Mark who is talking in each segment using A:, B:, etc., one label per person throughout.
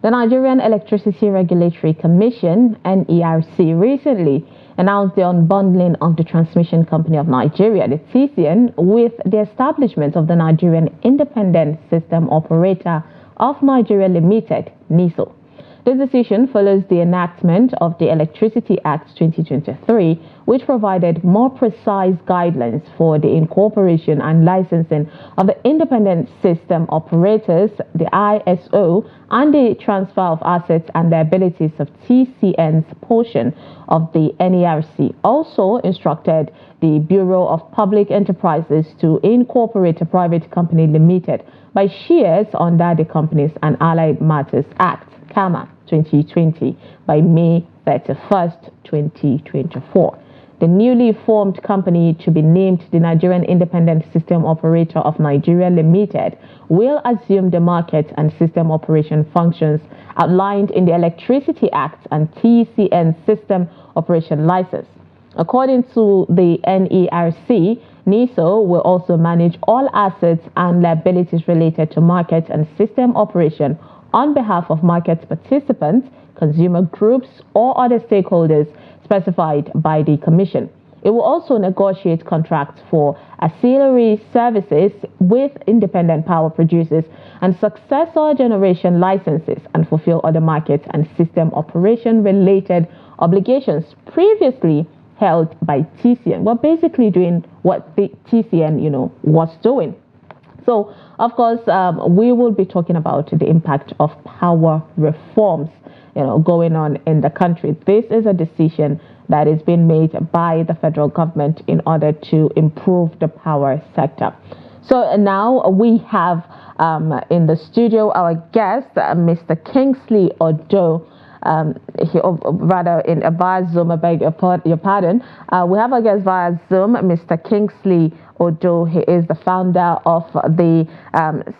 A: The Nigerian Electricity Regulatory Commission, NERC, recently announced the unbundling of the Transmission Company of Nigeria, the TCN, with the establishment of the Nigerian Independent System Operator of Nigeria Limited, NISO. This decision follows the enactment of the Electricity Act 2023, which provided more precise guidelines for the incorporation and licensing of the independent system operators, the ISO, and the transfer of assets and liabilities of TCN's portion of the NERC. Also instructed the Bureau of Public Enterprises to incorporate a private company limited by shares under the Companies and Allied Matters Act, CAMA 2020, by May 31st, 2024. The newly formed company, to be named the Nigerian Independent System Operator of Nigeria Limited, will assume the market and system operation functions outlined in the Electricity Act and TCN System Operation License. According to the NERC, NISO will also manage all assets and liabilities related to market and system operation on behalf of market participants, consumer groups, or other stakeholders specified by the Commission. It will also negotiate contracts for ancillary services with independent power producers and successor generation licenses and fulfill other market and system operation related obligations previously held by TCN. We're basically doing what the TCN, was doing. So, of course, we will be talking about the impact of power reforms, going on in the country. This is a decision that is being made by the federal government in order to improve the power sector. So now we have in the studio our guest, Mr. Kingsley Odo. Via Zoom, I beg your pardon. We have our guest via Zoom, Mr. Kingsley Odo. He is the founder of the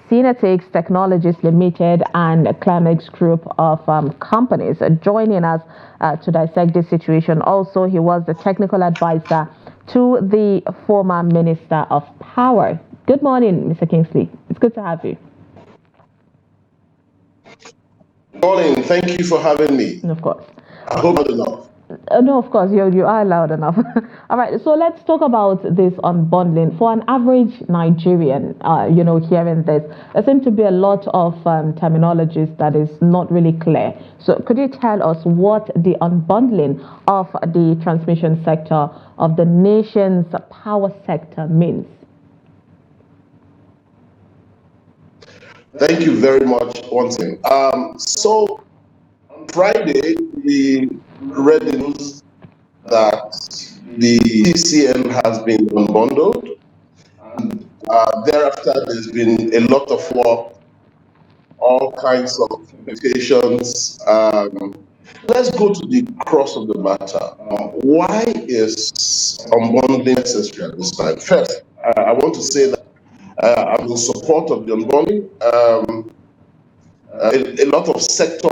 A: Synetics Technologies Limited and Climax Group of companies. Joining us to dissect this situation. Also, he was the technical advisor to the former Minister of Power. Good morning, Mr. Kingsley. It's good to have you.
B: Morning. Thank you for having me.
A: Of course.
B: I hope not enough.
A: No, of course, you are loud enough. All right, so let's talk about this unbundling. For an average Nigerian, hearing this, there seems to be a lot of terminologies that is not really clear. So could you tell us what the unbundling of the transmission sector of the nation's power sector means?
B: Thank you very much once again. So on Friday, we read the news that the TCN has been unbundled. And thereafter, there's been a lot of work, all kinds of implications. Let's go to the crux of the matter. Why is unbundling necessary at this time? First, I want to say that I'm in support of the unbundling. A lot of sector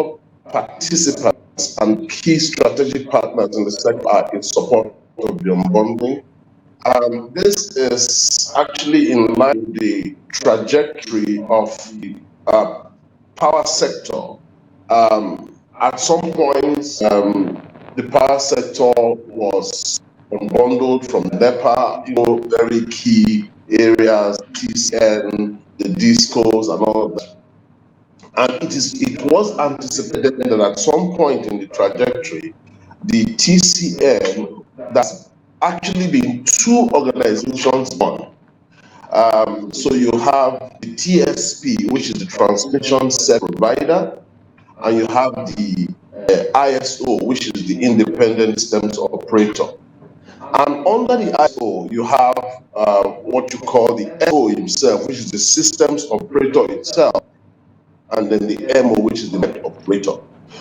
B: participants and key strategic partners in the sector are in support of the unbundling. This is actually in line with the trajectory of the power sector. At some point, the power sector was unbundled from NEPA, very key areas, TCN, the discos, and all of that. And it was anticipated that at some point in the trajectory, the TCN, that's actually been two organizations born. So you have the TSP, which is the transmission set provider, and you have the ISO, which is the independent systems operator. And under the ISO, you have what you call the SO himself, which is the systems operator itself, and then the MO, which is the net operator.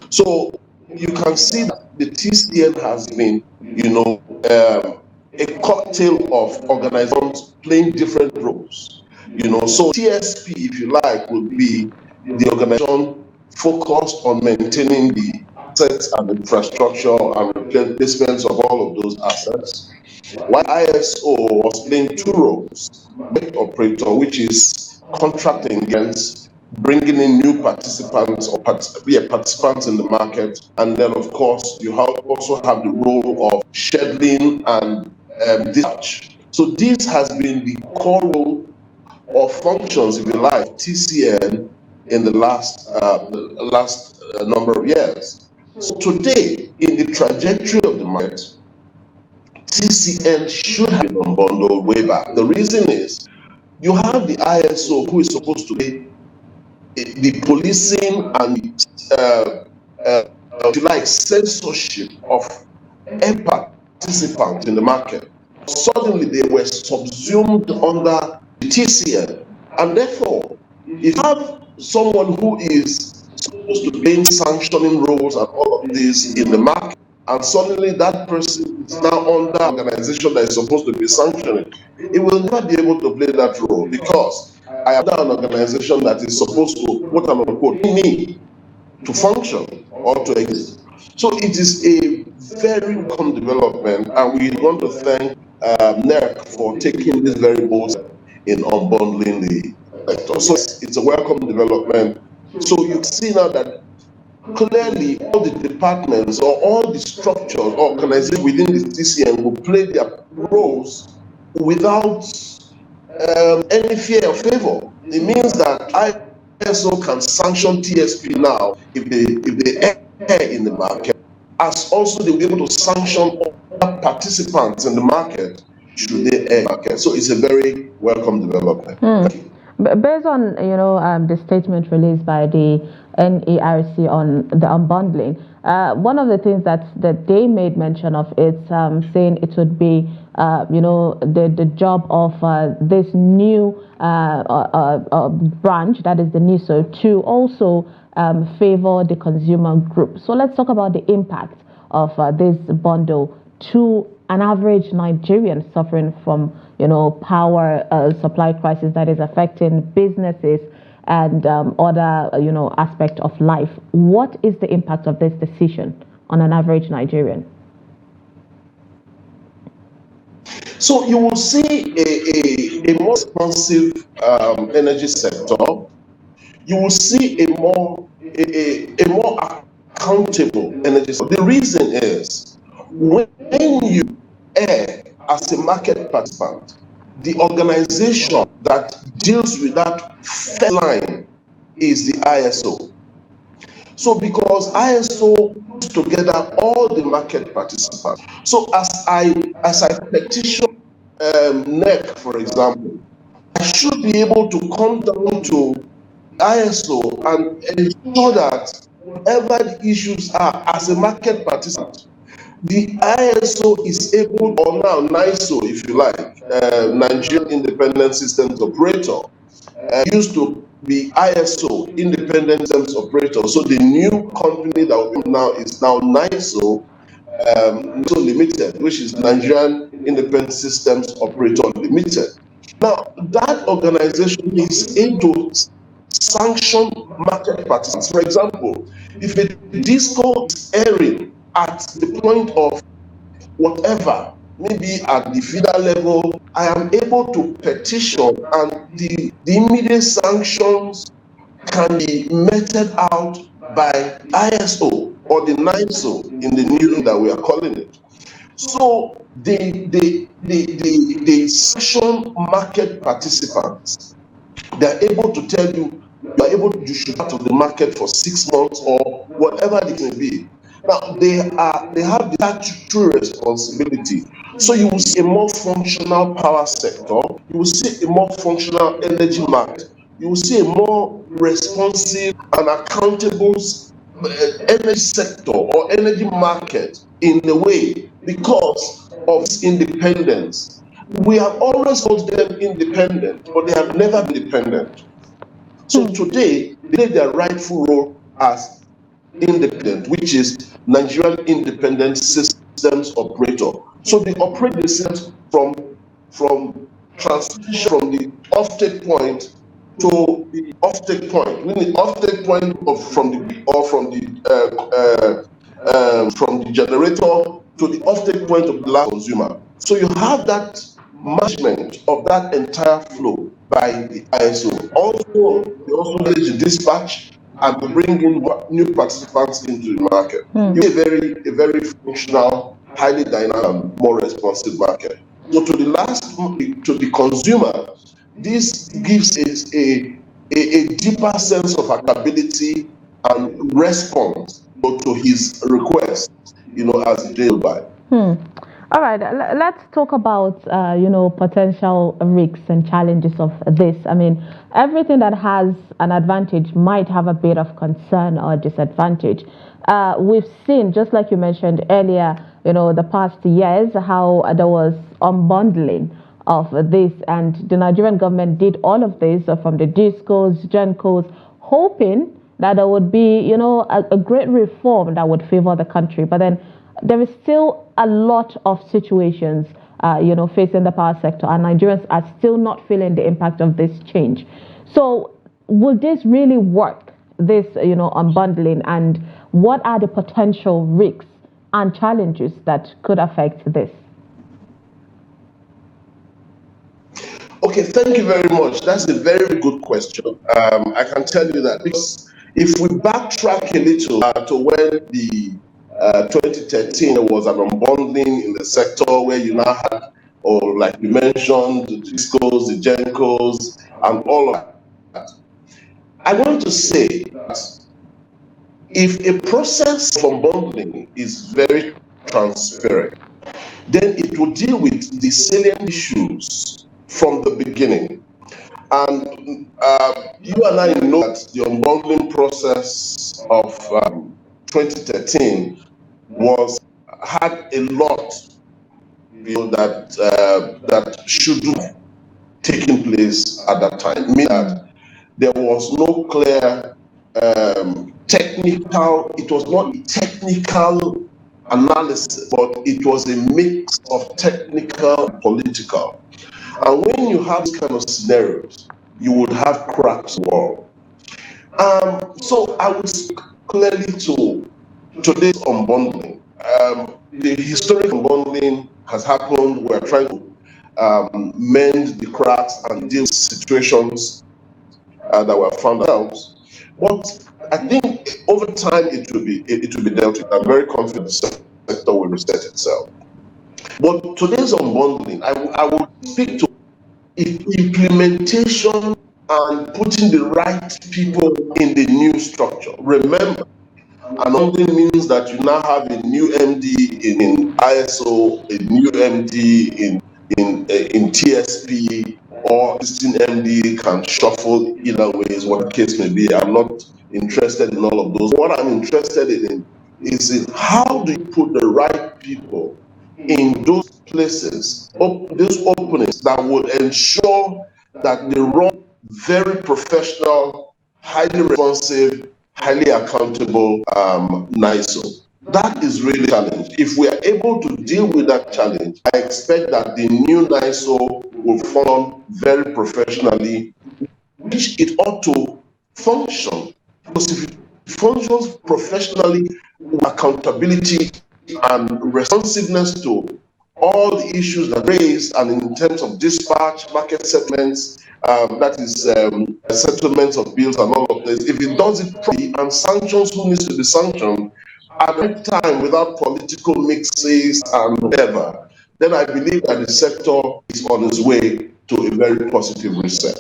B: So you can see that the TCN has been, a cocktail of organizations playing different roles. So TSP, if you like, would be the organization focused on maintaining the assets and infrastructure and replacements of all of those assets. While ISO was playing two roles: net operator, which is contracting against bringing in new participants or participants in the market. And then, of course, you also have the role of scheduling and dispatch. So this has been the core role or functions, if you like, TCN in the last number of years. So today, in the trajectory of the market, TCN should have been unbundled way back. The reason is you have the ISO who is supposed to be the policing and if you like, censorship of every participant in the market. Suddenly they were subsumed under the TCN, and therefore, if you have someone who is supposed to be in sanctioning roles and all of this in the market, and suddenly that person is now under an organization that is supposed to be sanctioning, it will never be able to play that role because I am under an organization that is supposed to, quote unquote, me to function or to exist. So it is a very welcome development, and we want to thank NERC for taking this very bold step in unbundling the sector. So it's a welcome development. So you see now that clearly all the departments or all the structures, organizations within the TCN will play their roles without any fear or favor. It means that ISO can sanction TSP now if they err in the market, as also they'll be able to sanction other participants in the market should they err in the market. So it's a very welcome development.
A: Based on the statement released by the NERC on the unbundling, one of the things that they made mention of is saying it would be the job of this new branch, that is the NISO, to also favor the consumer group. So let's talk about the impact of this bundle to an average Nigerian suffering from power supply crisis that is affecting businesses and other aspect of life. What is the impact of this decision on an average Nigerian?
B: So you will see a more responsive energy sector. You will see a more accountable energy sector. The reason is when you err as a market participant, the organization that deals with that first line is the ISO. So because ISO puts together all the market participants. So as I petition NEC, for example, I should be able to come down to ISO and ensure that whatever the issues are as a market participant, the ISO is able, or now NISO, if you like, Nigerian Independent Systems Operator, used to be ISO, Independent Systems Operator. So the new company that we now is now NISO, Limited, which is Nigerian Independent Systems Operator Limited. Now, that organization is able to sanction market participants. For example, if a disco is erring at the point of whatever, maybe at the feeder level, I am able to petition and the immediate sanctions can be meted out by ISO or the NISO in the new that we are calling it. So the sanction market participants, they're able to tell you, you should out of the market for 6 months or whatever it may be. Now they have the statutory responsibility. So you will see a more functional power sector, you will see a more functional energy market, you will see a more responsive and accountable energy sector or energy market in a way because of its independence. We have always called them independent, but they have never been dependent. So today, they play their rightful role as independent, which is Nigerian Independent Systems Operator. So they operate the systems from transmission from the offtake point to the offtake point. Meaning the offtake point from the generator to the offtake point of the last consumer. So you have that management of that entire flow by the ISO. Also, they also manage the dispatch and to bring in new participants into the market. It's a very functional, highly dynamic, and more responsive market. So to the consumer, this gives us a deeper sense of accountability and response to his request, as day by.
A: All right, let's talk about, potential risks and challenges of this. I mean, everything that has an advantage might have a bit of concern or disadvantage. We've seen, just like you mentioned earlier, the past years, how there was unbundling of this, and the Nigerian government did all of this from the discos, gencos, hoping that there would be, a great reform that would favor the country. But then there is still a lot of situations, facing the power sector, and Nigerians are still not feeling the impact of this change. So, will this really work? This, unbundling, and what are the potential risks and challenges that could affect this?
B: Okay, thank you very much. That's a very good question. I can tell you that because if we backtrack a little to when the 2013 there was an unbundling in the sector where you now had, or like you mentioned, the discos, the gencos, and all of that. I want to say that if a process of unbundling is very transparent, then it will deal with the salient issues from the beginning. And you and I know that the unbundling process of 2013 had a lot, that should have taken place at that time. Meaning that there was no clear technical. It was not a technical analysis, but it was a mix of technical and political. And when you have these kind of scenarios, you would have cracks in the wall. So I would speak clearly to today's unbundling. The historic unbundling has happened. We're trying to mend the cracks and deal with situations that were found out. But I think over time it will be dealt with. I'm very confident the sector will reset itself. But today's unbundling, I will speak to implementation and putting the right people in the new structure. Remember, unbundling means that you now have a new MD in ISO, a new MD in TSP, or existing MD can shuffle either ways, what the case may be. I'm not interested in all of those. What I'm interested in is in how do you put the right people in those places, those openings that will ensure that they run very professional, highly responsive, highly accountable NISO. That is really a challenge. If we are able to deal with that challenge, I expect that the new NISO will function very professionally, which it ought to function. Because if it functions professionally with accountability and responsiveness to all the issues that are raised, and in terms of dispatch, market settlements, that is settlements of bills and all of this, if it does it properly and sanctions who needs to be sanctioned at the right time without political mixes and whatever, then I believe that the sector is on its way to a very positive reset.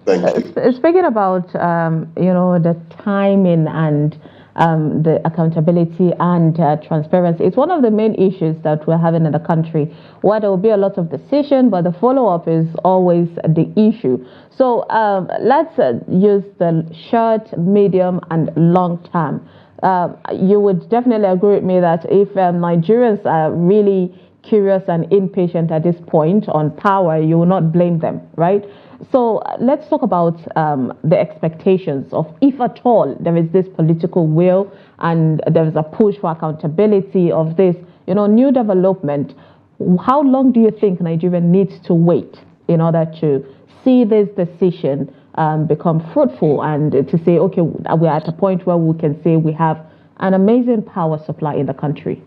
B: Thank you.
A: Speaking about the timing and the accountability and transparency, it's one of the main issues that we're having in the country, where there will be a lot of decision, but the follow-up is always the issue. So let's use the short, medium, and long term. You would definitely agree with me that if Nigerians are really curious and impatient at this point on power, you will not blame them, right? So let's talk about the expectations of, if at all there is this political will and there is a push for accountability of this, new development. How long do you think Nigeria needs to wait in order to see this decision become fruitful and to say, okay, we're at a point where we can say we have an amazing power supply in the country?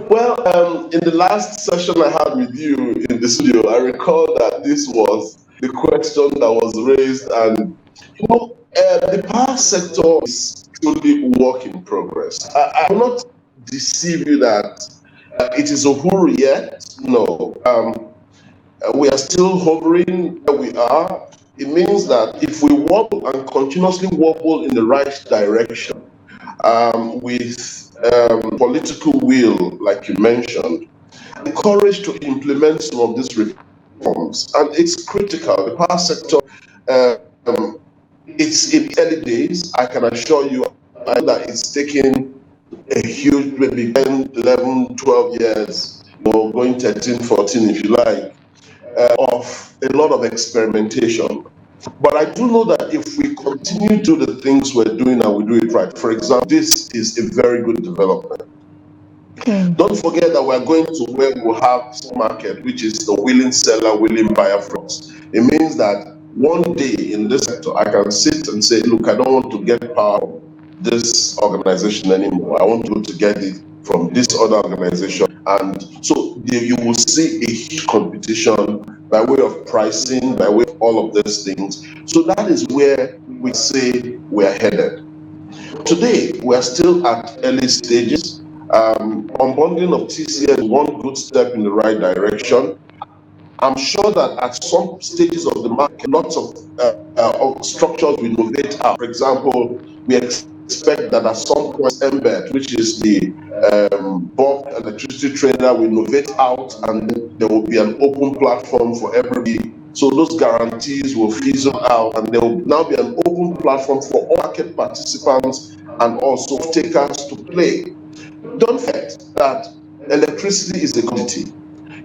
B: Well, in the last session I had with you in the studio, I recall that this was the question that was raised, and the power sector is truly work in progress. I will not deceive you that it is a hurry yet. No, we are still hovering where we are. It means that if we wobble and continuously wobble in the right direction, with political will, like you mentioned, the courage to implement some of these reforms. And it's critical. The power sector, um, it's in early days. I can assure you that it's taking a huge, maybe 10, 11, 12 years, or going 13, 14, if you like, of a lot of experimentation. But I do know that if we continue to do the things we're doing and we do it right, for example, this is a very good development. Don't forget that we're going to where we have market, which is the willing seller, willing buyer front. It means that one day in this sector, I can sit and say, look, I don't want to get power from this organization anymore. I want to get it from this other organization. And so you will see a huge competition by way of pricing, by way of all of these things. So that is where we say we're headed. Today, we're still at early stages. Unbundling of TCS is one good step in the right direction. I'm sure that at some stages of the market, lots of structures will innovate out. For example, we expect that at some point, Embed, which is the bulk electricity trader, will innovate out, and there will be an open platform for everybody. So those guarantees will fizzle out, and there will now be an open platform for all market participants and also takers to play. Don't forget that electricity is a commodity.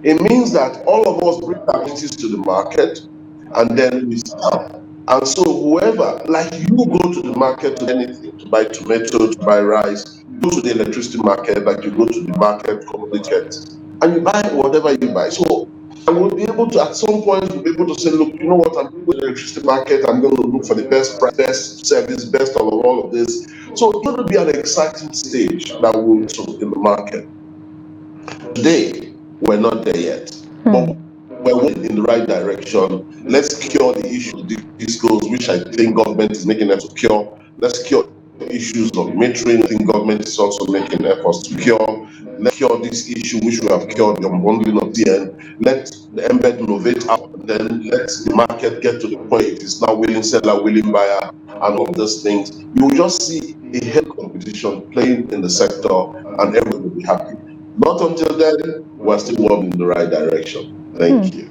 B: It means that all of us bring our commodities to the market and then we sell. And so whoever, like you go to the market to anything, to buy tomato, to buy rice, go to the electricity market, like you go to the market, commodity, and you buy whatever you buy. So I will be able to, at some point, we'll be able to say, look, you know what, I'm going to the electricity market, I'm going to look for the best price, best service, best of all of this. So it's going to be an exciting stage that we'll do in the market. Today, we're not there yet, but we're moving in the right direction. Let's cure the issue of these goals, which I think government is making efforts to cure. Let's cure the issues of metering. I think government is also making efforts to cure. Let's cure this issue, which we have cured, the unbundling of TN. Let the embed innovate out, and then let the market get to the point it is now willing seller, willing buyer, and all those things. You will just see a healthy competition playing in the sector, and everyone will be happy. Not until then, we're still moving in the right direction. Thank you.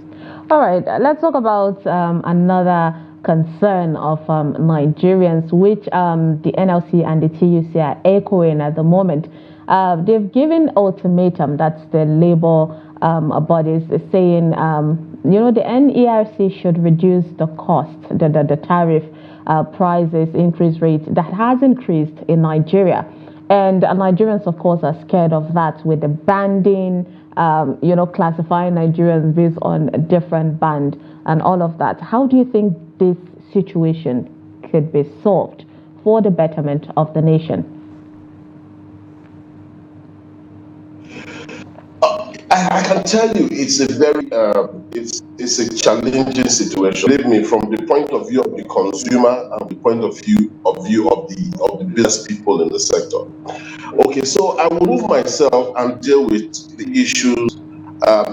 A: All right, let's talk about another concern of Nigerians, which the NLC and the TUC are echoing at the moment. They've given ultimatum, that's the labor bodies, saying, the NERC should reduce the cost, the tariff prices, increase rate that has increased in Nigeria. And Nigerians, of course, are scared of that with the banding, classifying Nigerians based on a different band and all of that. How do you think this situation could be solved for the betterment of the nation?
B: I can tell you, it's a very it's a challenging situation. Believe me, from the point of view of the consumer and the point of view of the business people in the sector. Okay, so I will move myself and deal with the issues.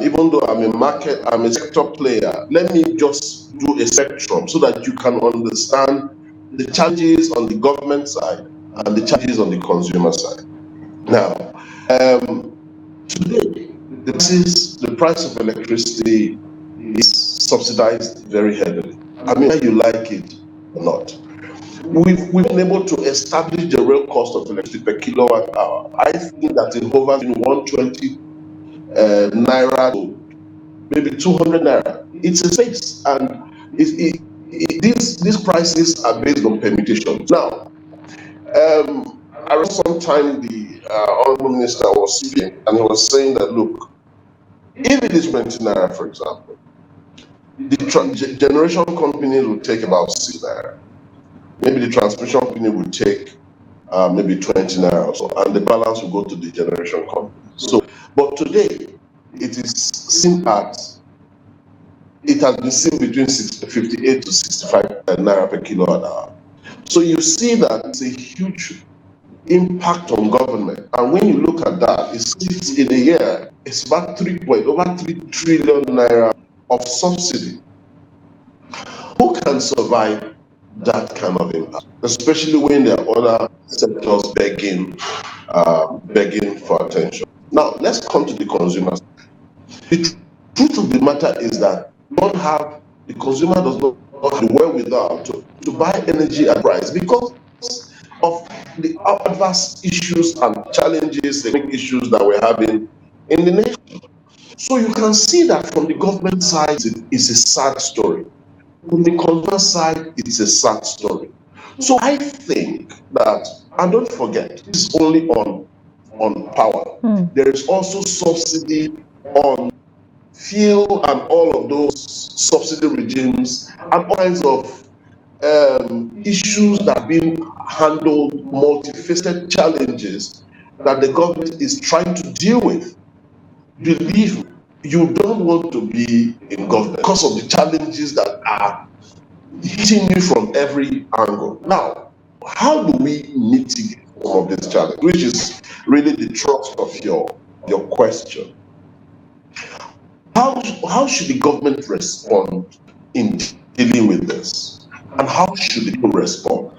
B: Even though I'm a sector player, let me just do a spectrum so that you can understand the challenges on the government side and the challenges on the consumer side. Now, today, the price of electricity is subsidized very heavily. I mean, whether you like it or not. We've been able to establish the real cost of electricity per kilowatt hour. I think that it hovers in 120 naira to maybe 200 naira. It's a space, and these prices are based on permutations. Now, I read sometime the honorable minister was speaking, and he was saying that, look, if it is 20 naira, for example, the generation company will take about 6 naira. Maybe the transmission company will take maybe 20 naira or so, and the balance will go to the generation company. So But today, it is seen at, it has been seen between 58 to 65 naira per kilowatt hour. So you see that it's a huge impact on government. And when you look at that, it's in a year, it's about over 3 trillion naira of subsidy. Who can survive that kind of impact, especially when there are other sectors begging for attention? Now, let's come to the consumers. The truth of the matter is that the consumer does not have the wherewithal to buy energy at price because of the adverse issues and challenges, economic issues that we're having in the nation. So you can see that from the government side, it's a sad story. From the consumer side, it's a sad story. So I think that, and don't forget, this is only on power. There is also subsidy on fuel and all of those subsidy regimes and all kinds of issues that are being handled, multifaceted challenges that the government is trying to deal with. Believe me, you don't want to be in government because of the challenges that are hitting you from every angle. Now, how do we mitigate some of this challenge, which is really the thrust of your question? How should the government respond in dealing with this? And how should the people respond?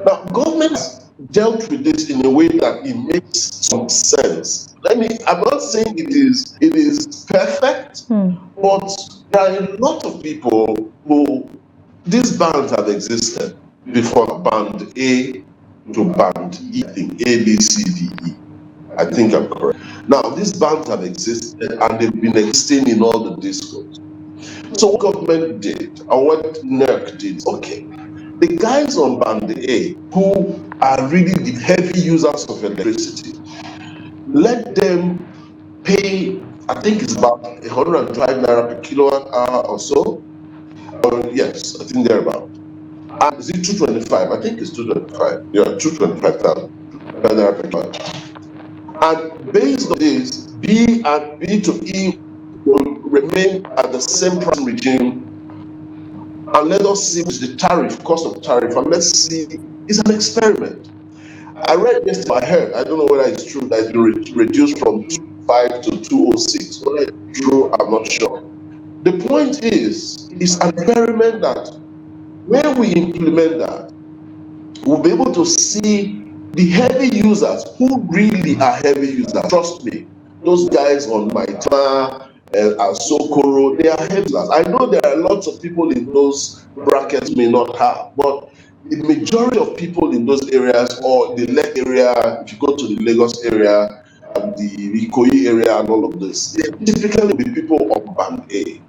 B: Now, government has dealt with this in a way that it makes some sense. I'm not saying it is perfect, but there are a lot of people who, these bands have existed before band A to band E, I think A, B, C, D, E. I think I'm correct. Now, these bands have existed and they've been existing in all the discos. So what government did, or what NERC did, okay, the guys on band A who are really the heavy users of electricity, let them pay, I think it's about 105 naira per kilowatt hour or so. Yes, I think they're about. And is it 225? I think it's 225. Yeah, 225,000 naira per kilowatt. And based on this, B to E will remain at the same price regime. And let us see the tariff, cost of tariff, and let's see, it's an experiment. I read yesterday, I heard, I don't know whether it's true, that it's been reduced from 205 to 206. Whether it's true, I'm not sure. The point is, it's an experiment that when we implement that, we'll be able to see the heavy users who really are heavy users. Trust me, those guys on Maitama and Sokoro, they are heavy users. I know there are lots of people in those brackets may not have, but the majority of people in those areas, or the Lake area, if you go to the Lagos area, the Ikoyi area and all of this, they typically be people on band A.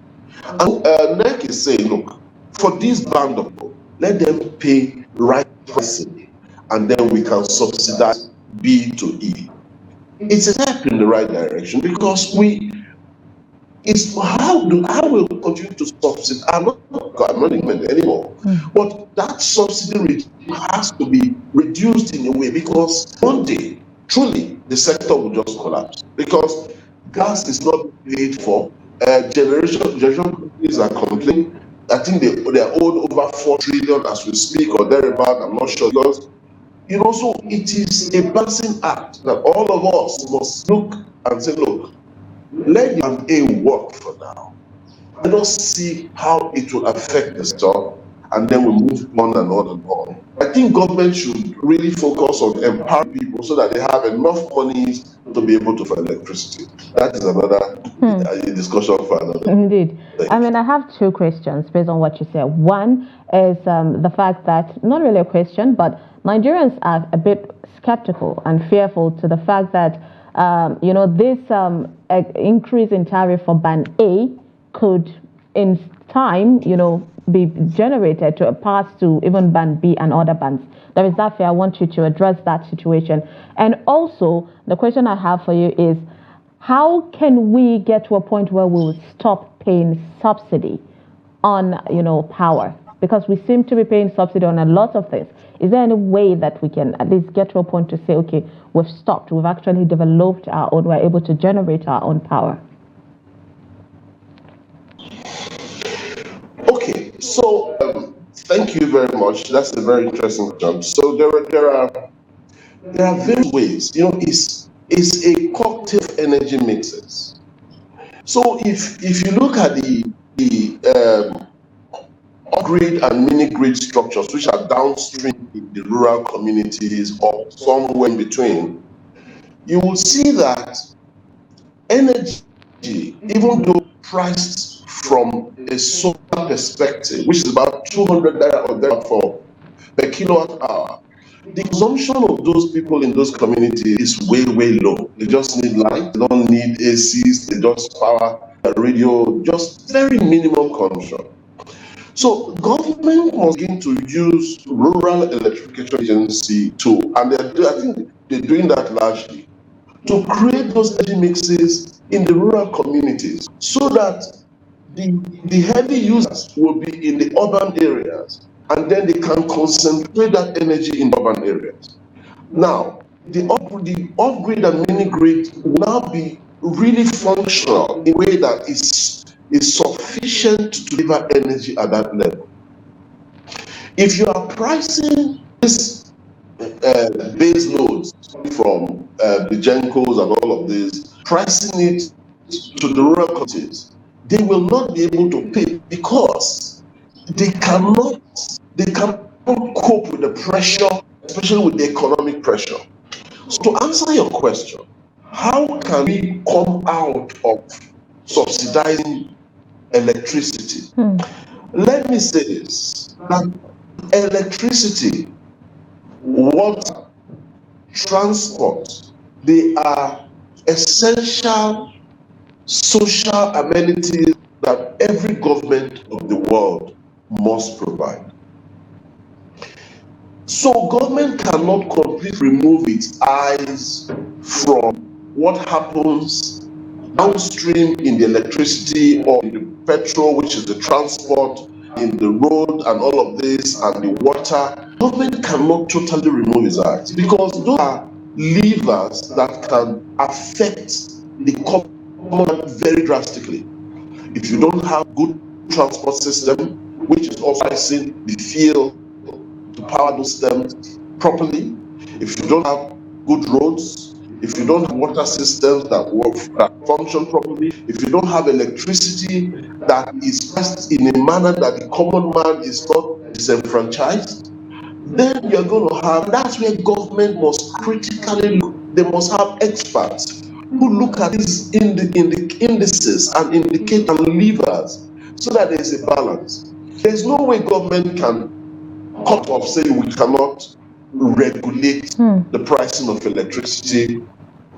B: And NEC is saying, look, for this band of people, let them pay right pricing, and then we can subsidize B to E. It's a step in the right direction because how will we continue to subsidize? I'm not in it anymore. But that subsidy has to be reduced in a way, because one day, truly, the sector will just collapse because gas is not paid for. Generation companies are complaining. I think they are owed over 4 trillion as we speak or thereabout. I'm not sure, because so it is a balancing act that all of us must look and say, look, let the A work for now. Let us see how it will affect the sector, and then we move on and on and on. I think government should really focus on empowering people so that they have enough money to be able to for electricity. That is another discussion for another.
A: Indeed. I mean, I have two questions based on what you said. One is the fact that, not really a question, but Nigerians are a bit skeptical and fearful to the fact that this increase in tariff for band A could, in time, be generated to pass to even band B and other bands. There is that fear. I want you to address that situation. And also, the question I have for you is, how can we get to a point where we will stop paying subsidy on, power? Because we seem to be paying subsidy on a lot of things. Is there any way that we can at least get to a point to say, okay, we've stopped, we've actually developed our own, we're able to generate our own power?
B: Okay, so thank you very much. That's a very interesting question. So there are various ways. It's a cocktail of energy mixes. So if you look at the grid and mini grid structures, which are downstream in the rural communities or somewhere in between, you will see that energy, even though priced from a solar perspective, which is about 200 naira or there for per kilowatt hour, the consumption of those people in those communities is way, way low. They just need light, they don't need ACs, they just power a radio, just very minimum consumption. So government must begin to use rural electrification agency and I think they're doing that largely, to create those energy mixes in the rural communities so that the heavy users will be in the urban areas, and then they can concentrate that energy in urban areas. Now, the off-grid and mini-grid will now be really functional in a way that is sufficient to deliver energy at that level. If you are pricing this base loads from the Gencos and all of this, pricing it to the rural communities, they will not be able to pay because they cannot cope with the pressure, especially with the economic pressure. So to answer your question, how can we come out of subsidizing electricity? Let me say this, that electricity, water, transport, they are essential social amenities that every government of the world must provide. So government cannot completely remove its eyes from what happens downstream in the electricity or in the petrol, which is the transport, in the road and all of this, and the water. Government cannot totally remove its eyes because those are levers that can affect the common very drastically. If you don't have good transport system, which is also pricing the fuel to power those systems properly, if you don't have good roads, if you don't have water systems that function properly, if you don't have electricity that is priced in a manner that the common man is not disenfranchised, then you're going to have, that's where government must critically look. They must have experts who look at these in the indices and indicate and levers so that there's a balance. There's no way government can cut off saying we cannot regulate the pricing of electricity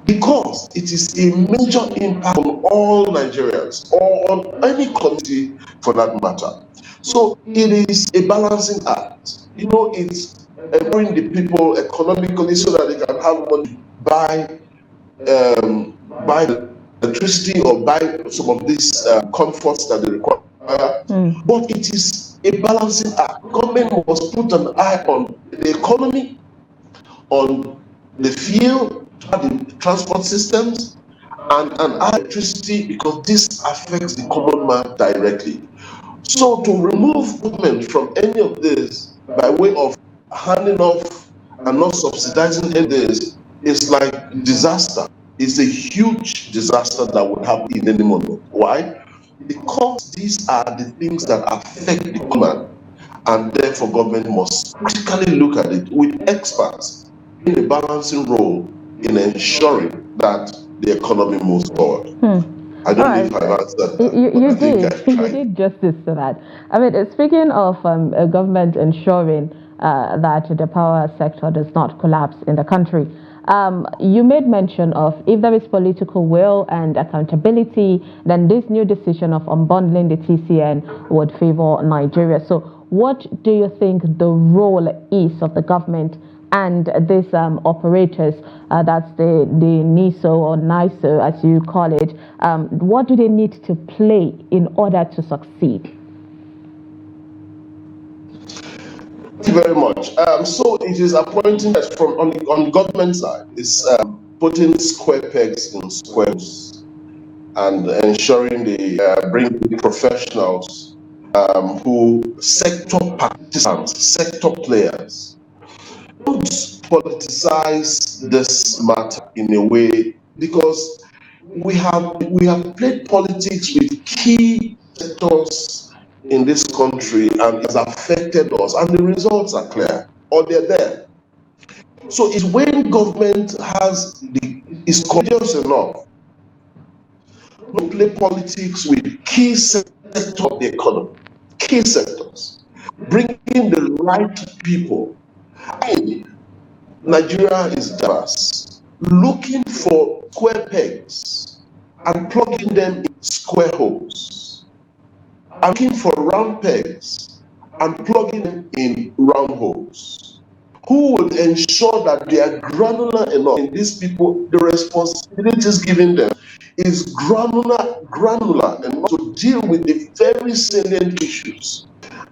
B: because it is a major impact on all Nigerians or on any community for that matter. So it is a balancing act. It's empowering the people economically so that they can have money to buy electricity or buy some of these comforts that they require. But it is a balancing act. Government must put an eye on the economy, on the fuel, the transport systems, and electricity, because this affects the common man directly. So to remove government from any of this by way of handing off and not subsidizing any of this is like disaster. It's a huge disaster that would happen in any moment. Why? Because these are the things that affect the common, and therefore government must critically look at it with experts in a balancing role in ensuring that the economy moves forward. I don't know if I've answered that.
A: You did. You did justice to that. I mean, speaking of a government ensuring that the power sector does not collapse in the country, you made mention of if there is political will and accountability, then this new decision of unbundling the TCN would favor Nigeria. So what do you think the role is of the government and these operators, that's the NISO or NISO as you call it, what do they need to play in order to succeed?
B: you very much. So it is appointing us from on the government side. It's putting square pegs in squares and ensuring they bring in professionals who sector participants, sector players. Don't politicize this matter in a way because we have played politics with key sectors in this country and it has affected us, and the results are clear or they're there. So it's when government is courageous enough to play politics with key sectors of the economy, key sectors, bringing the right people. I mean, Nigeria is diverse, looking for square pegs and plugging them in square holes. I'm looking for round pegs and plugging them in round holes. Who will ensure that they are granular enough in these people, the responsibilities given them is granular enough to deal with the very salient issues.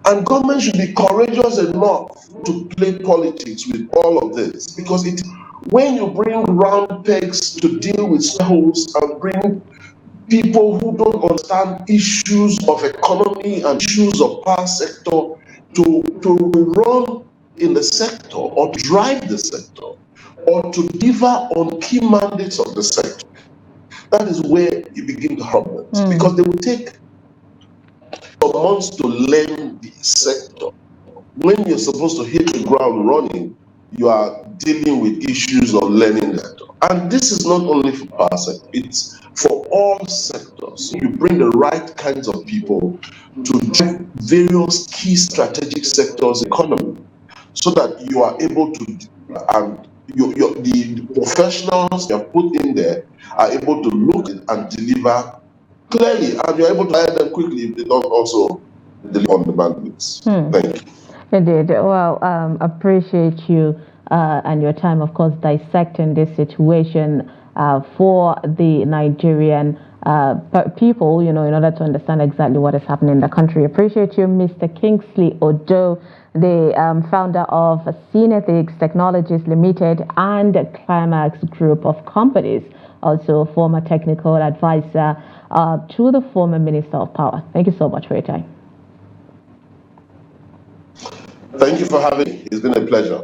B: And government should be courageous enough to play politics with all of this because when you bring round pegs to deal with square holes and bring people who don't understand issues of economy and issues of power sector to run in the sector or drive the sector or to deliver on key mandates of the sector, that is where you begin to have problems because they will take some months to learn the sector. When you're supposed to hit the ground running, you are dealing with issues of learning that. And this is not only for power sector, it's for all sectors. You bring the right kinds of people to drive various key strategic sectors economy so that you are able to, and the professionals you have put in there are able to look and deliver clearly, and you're able to hire them quickly if they don't also deliver on the bandwidths. Thank you.
A: Indeed. Well, appreciate you and your time, of course, dissecting this situation for the Nigerian people, in order to understand exactly what is happening in the country. Appreciate you, Mr. Kingsley Odo, the founder of Synethics Technologies Limited and Climax Group of Companies, also former technical advisor to the former Minister of Power. Thank you so much for your time.
B: Thank you for having me. It's been a pleasure.